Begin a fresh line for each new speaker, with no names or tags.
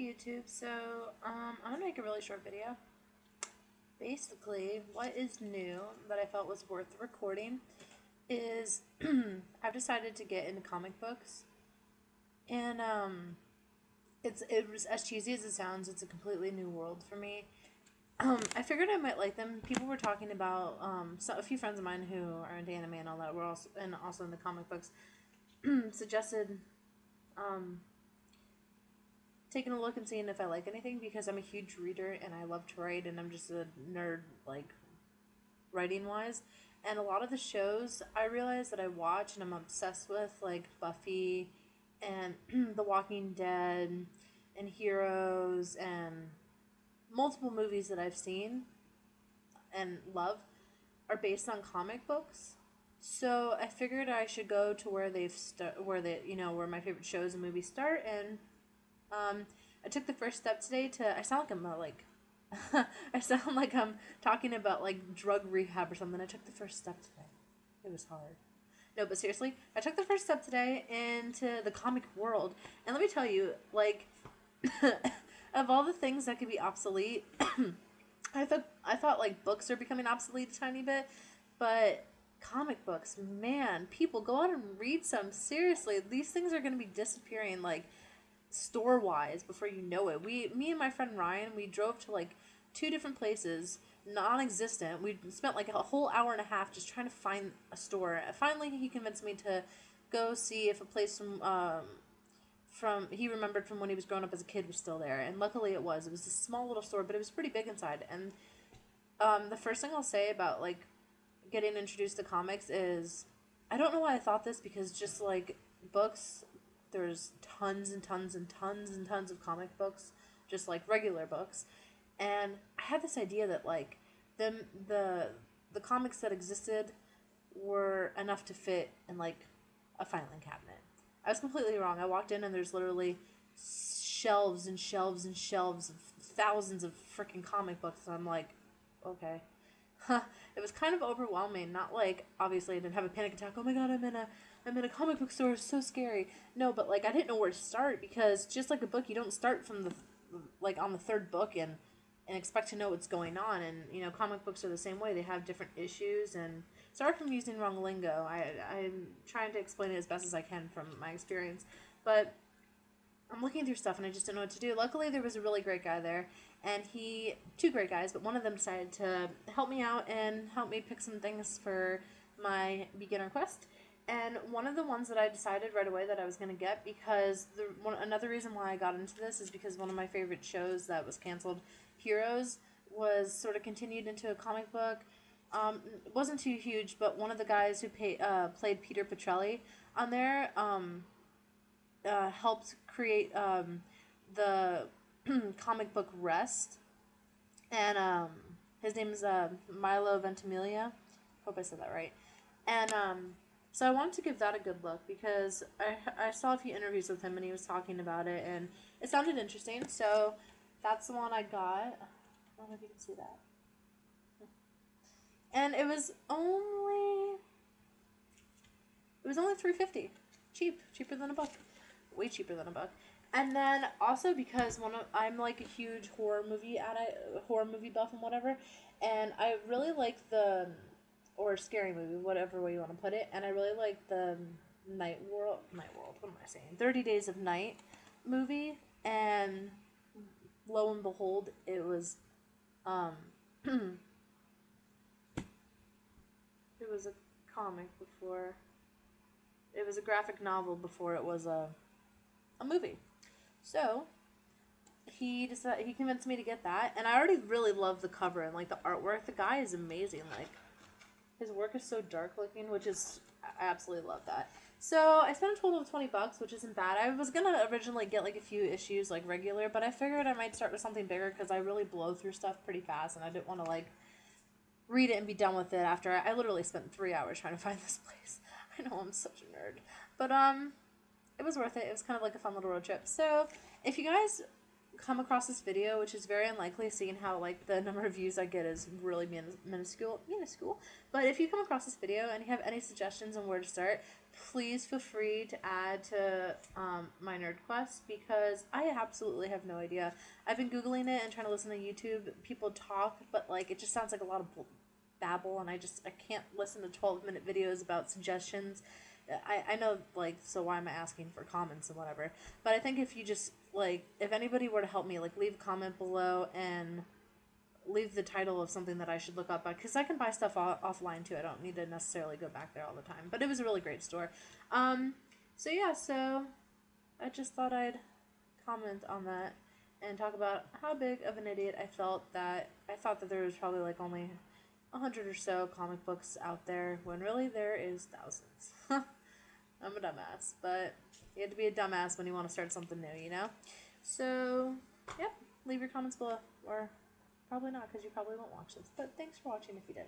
YouTube. So, I'm gonna make a really short video. Basically, what is new that I felt was worth recording is I've decided to get into comic books, and it was as cheesy as it sounds. It's a completely new world for me. I figured I might like them. People were talking about a few friends of mine who are into anime and all that were also into comic books suggested taking a look and seeing if I like anything, because I'm a huge reader and I love to write, and I'm just a nerd, like, writing wise. And a lot of the shows I realize that I watch and I'm obsessed with, like Buffy and The Walking Dead and Heroes and multiple movies that I've seen and love, are based on comic books. So I figured I should go to where where my favorite shows and movies start, and I took the first step today to. I sound like I'm I sound like I'm talking about like drug rehab or something. I took the first step today. It was hard. No, but seriously, I took the first step today into the comic world, and let me tell you, like, of all the things that could be obsolete, I thought like books are becoming obsolete a tiny bit, but comic books, man, people go out and read some. Seriously, these things are going to be disappearing, like, store wise, before you know it. Me and my friend Ryan, we drove to like two different places, non-existent. We spent like a whole hour and a half just trying to find a store. Finally, he convinced me to go see if a place from he remembered from when he was growing up as a kid was still there, and luckily it was. It was a small little store, but it was pretty big inside. And the first thing I'll say about like getting introduced to comics is, I don't know why I thought this, because just like books, there's tons and tons and tons and tons of comic books, just like regular books. And I had this idea that like the comics that existed were enough to fit in like a filing cabinet. I was completely wrong. I walked in and there's literally shelves and shelves and shelves of thousands of freaking comic books. And I'm like, okay. It was kind of overwhelming. Not like, obviously I didn't have a panic attack. Oh my god, I'm in a comic book store. It's so scary. No, but like I didn't know where to start, because just like a book, you don't start from the like on the third book and expect to know what's going on. And comic books are the same way. They have different issues. And sorry if I'm using wrong lingo. I'm trying to explain it as best as I can from my experience, but I'm looking through stuff and I just didn't know what to do. Luckily, there was a really great guy there, and two great guys, but one of them decided to help me out and help me pick some things for my beginner quest. And one of the ones that I decided right away that I was going to get, because another reason why I got into this is because one of my favorite shows that was canceled, Heroes, was sort of continued into a comic book. It wasn't too huge, but one of the guys who played Peter Petrelli on there helped create the comic book Rest, and his name is Milo Ventimiglia. Hope I said that right. And so I wanted to give that a good look, because I saw a few interviews with him and he was talking about it and it sounded interesting. So that's the one I got. I don't know if you can see that. And it was only $3.50. Cheaper than a book. Way cheaper than a book. And then also because I'm like a huge horror movie buff and whatever, and I really like or scary movie, whatever way you want to put it, and I really like the Night World, what am I saying? 30 Days of Night movie, and lo and behold, it was it was a comic before. It was a graphic novel before it was a movie. So he convinced me to get that, and I already really love the cover and like the artwork. The guy is amazing. Like, his work is so dark looking, I absolutely love that. So I spent a total of $20, which isn't bad. I was gonna originally get like a few issues like regular, but I figured I might start with something bigger because I really blow through stuff pretty fast, and I didn't want to like read it and be done with it after I literally spent 3 hours trying to find this place. I know, I'm such a nerd, but it was worth it. It was kind of like a fun little road trip. So if you guys come across this video, which is very unlikely seeing how like the number of views I get is really minuscule. But if you come across this video and you have any suggestions on where to start, please feel free to add to my nerd quest, because I absolutely have no idea. I've been googling it and trying to listen to YouTube people talk, but like it just sounds like a lot of babble, and I can't listen to 12-minute videos about suggestions. I know, like, so why am I asking for comments and whatever? But I think if you just, like, if anybody were to help me, like, leave a comment below and leave the title of something that I should look up, because I can buy stuff offline too. I don't need to necessarily go back there all the time. But it was a really great store. So yeah, so I just thought I'd comment on that and talk about how big of an idiot I felt that I thought that there was probably like only 100 or so comic books out there, when really there is thousands. I'm a dumbass, but you have to be a dumbass when you want to start something new, you know? So, yep, leave your comments below, or probably not, because you probably won't watch this, but thanks for watching if you did.